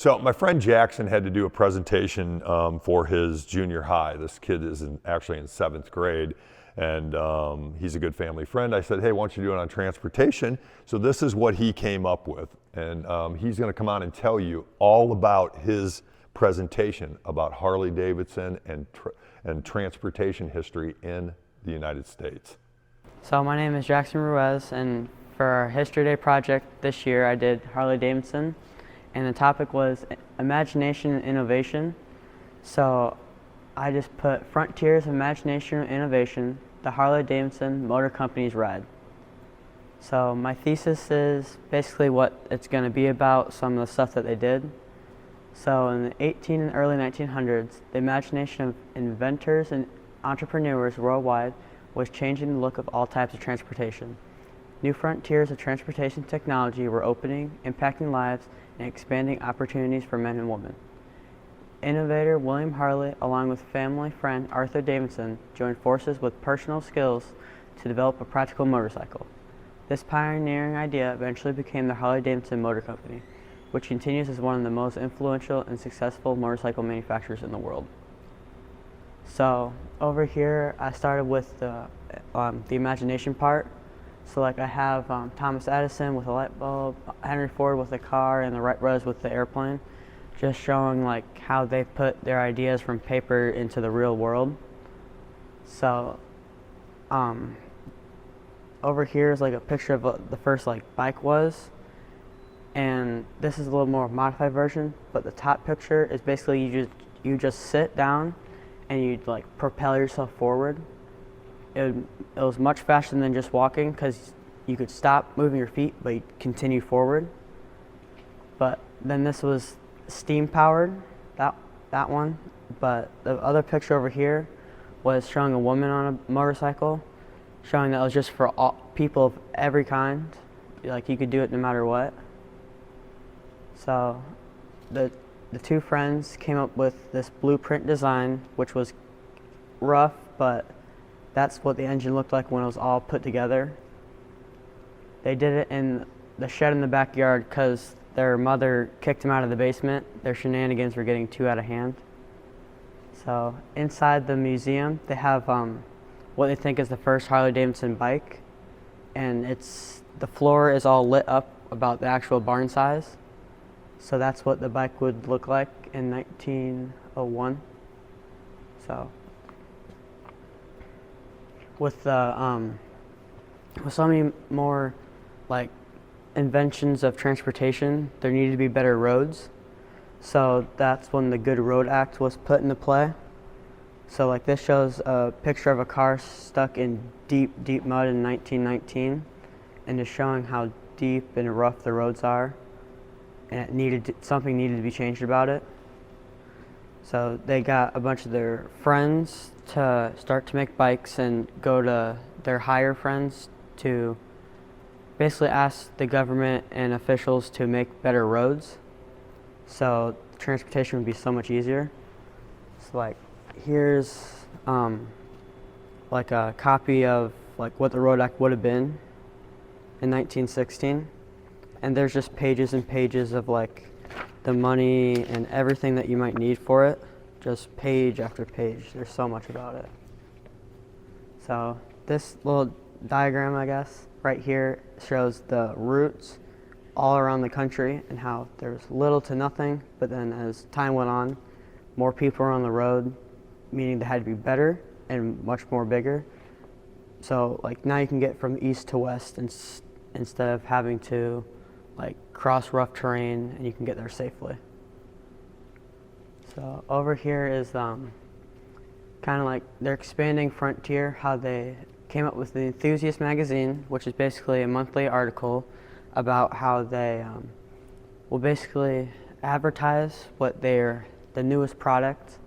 So my friend Jackson had to do a presentation for his junior high. This kid is actually in 7th grade, and he's a good family friend. I said, hey, why don't you do it on transportation? So this is what he came up with, and he's gonna come on and tell you all about his presentation about Harley Davidson and transportation history in the United States. So my name is Jackson Ruiz, and for our History Day project this year I did Harley Davidson, and the topic was imagination and innovation. So I just put Frontiers of Imagination and Innovation, the Harley Davidson Motor Company's ride. So my thesis is basically what it's going to be about, some of the stuff that they did. So in the and early 1900s, the imagination of inventors and entrepreneurs worldwide was changing the look of all types of transportation. New frontiers of transportation technology were opening, impacting lives, and expanding opportunities for men and women. Innovator William Harley, along with family friend Arthur Davidson, joined forces with personal skills to develop a practical motorcycle. This pioneering idea eventually became the Harley Davidson Motor Company, which continues as one of the most influential and successful motorcycle manufacturers in the world. So over here, I started with the imagination part. So like I have Thomas Edison with a light bulb, Henry Ford with a car, and the Wright brothers with the airplane, just showing like how they put their ideas from paper into the real world. So over here is like a picture of what the first like bike was, and this is a little more modified version, but the top picture is basically you just sit down and you like propel yourself forward. It was much faster than just walking because you could stop moving your feet, but you continue forward. But then this was steam powered, that one. But the other picture over here was showing a woman on a motorcycle, showing that it was just for all people of every kind. Like you could do it no matter what. So the two friends came up with this blueprint design, which was rough, but that's what the engine looked like when it was all put together. They did it in the shed in the backyard because their mother kicked them out of the basement. Their shenanigans were getting too out of hand. So inside the museum, they have what they think is the first Harley Davidson bike, and the floor is all lit up about the actual barn size. So that's what the bike would look like in 1901. So with so many more like inventions of transportation, there needed to be better roads. So that's when the Good Road Act was put into play. So like this shows a picture of a car stuck in deep mud in 1919, and is showing how deep and rough the roads are, and something needed to be changed about it. So they got a bunch of their friends to start to make bikes and go to their higher friends to basically ask the government and officials to make better roads, so transportation would be so much easier. So like here's like a copy of like what the Road Act would have been in 1916, and there's just pages and pages of like the money and everything that you might need for it, just page after page. There's so much about it. So this little diagram, I guess, right here shows the routes all around the country and how there's little to nothing, but then as time went on, more people were on the road, meaning they had to be better and much more bigger. So like now you can get from east to west instead of having to like cross rough terrain, and you can get there safely. So over here is kind of like their expanding frontier, how they came up with the Enthusiast magazine, which is basically a monthly article about how they will basically advertise what the newest product.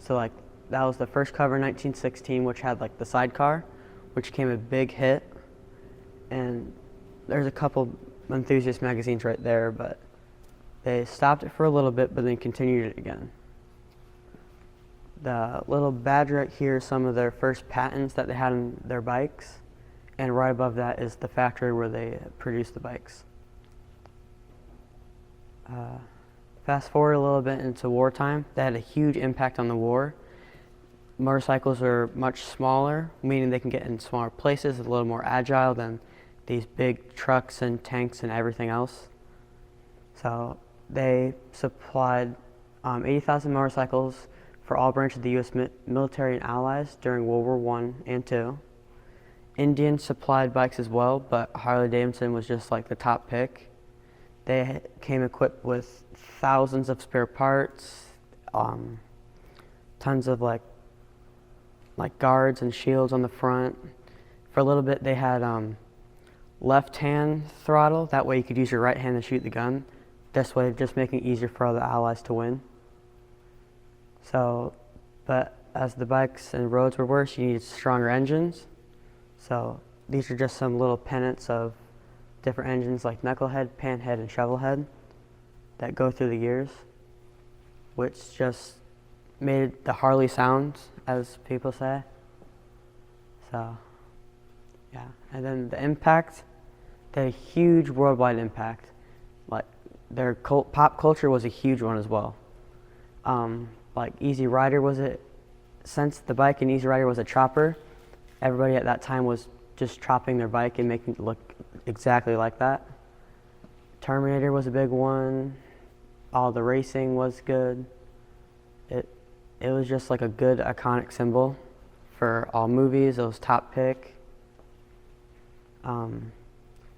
So like that was the first cover in 1916, which had like the sidecar, which became a big hit. And there's a couple Enthusiast magazines right there, but they stopped it for a little bit, but then continued it again. The little badge right here is some of their first patents that they had on their bikes, and right above that is the factory where they produced the bikes. Fast forward a little bit into wartime, that had a huge impact on the war. Motorcycles are much smaller, meaning they can get in smaller places, a little more agile than these big trucks and tanks and everything else. So they supplied 80,000 motorcycles for all branches of the U.S. military and allies during World War I and II. Indians supplied bikes as well, but Harley Davidson was just like the top pick. They came equipped with thousands of spare parts, tons of like guards and shields on the front. For a little bit they had left-hand throttle, that way you could use your right hand to shoot the gun. This way, just making it easier for other allies to win. So, but as the bikes and roads were worse, you needed stronger engines. So these are just some little pennants of different engines like knucklehead, panhead, and shovelhead that go through the years, which just made the Harley sound, as people say. So, yeah. And then the impact, they had a huge worldwide impact. Like their pop culture was a huge one as well. Like Easy Rider was it, since the bike in Easy Rider was a chopper, everybody at that time was just chopping their bike and making it look exactly like that. Terminator was a big one. All the racing was good. It was just like a good iconic symbol for all movies. It was top pick.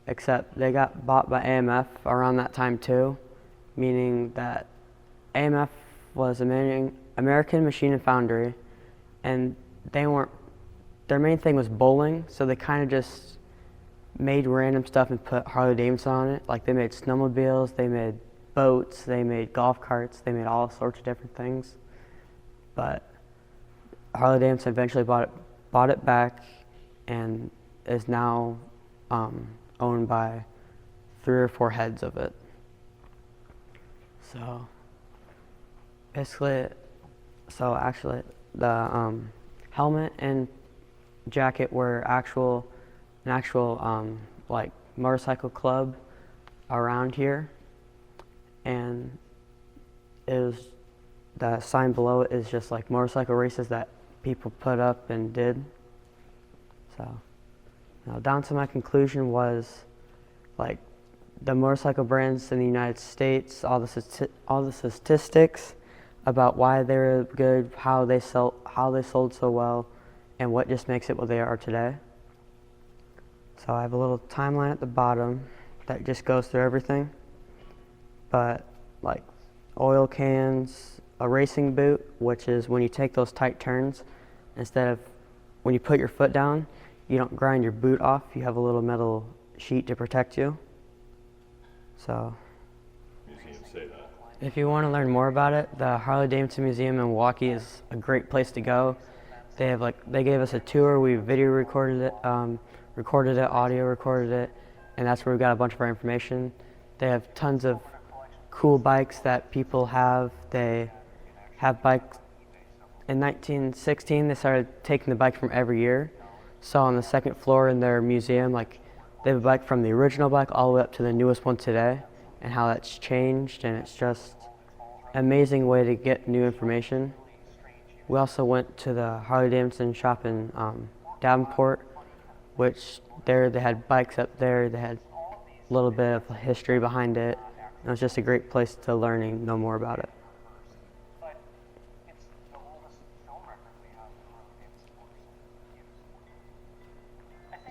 Except they got bought by AMF around that time too, meaning that AMF was American Machine and Foundry, and their main thing was bowling, so they kind of just made random stuff and put Harley Davidson on it. Like they made snowmobiles, they made boats, they made golf carts, they made all sorts of different things. But Harley Davidson eventually bought it back and is now owned by 3 or 4 heads of it. So basically, actually the helmet and jacket were an actual like motorcycle club around here, and the sign below it is just like motorcycle races that people put up and did. So now down to my conclusion was like the motorcycle brands in the United States, all the statistics about why they're good, how they sold so well, and what just makes it what they are today. So I have a little timeline at the bottom that just goes through everything. But like oil cans, a racing boot, which is when you take those tight turns, instead of when you put your foot down, you don't grind your boot off, you have a little metal sheet to protect you. So Museums say that. if you want to learn more about it, the Harley Davidson Museum in Milwaukee is a great place to go. They gave us a tour, we video recorded it, audio recorded it, and that's where we got a bunch of our information. They have tons of cool bikes that people have. They have bikes. In 1916, they started taking the bike from every year. So on the second floor in their museum, like they have a bike from the original bike all the way up to the newest one today, and how that's changed, and it's just an amazing way to get new information. We also went to the Harley Davidson shop in Davenport, which they had bikes up there. They had a little bit of history behind it. It was just a great place to learn and know more about it.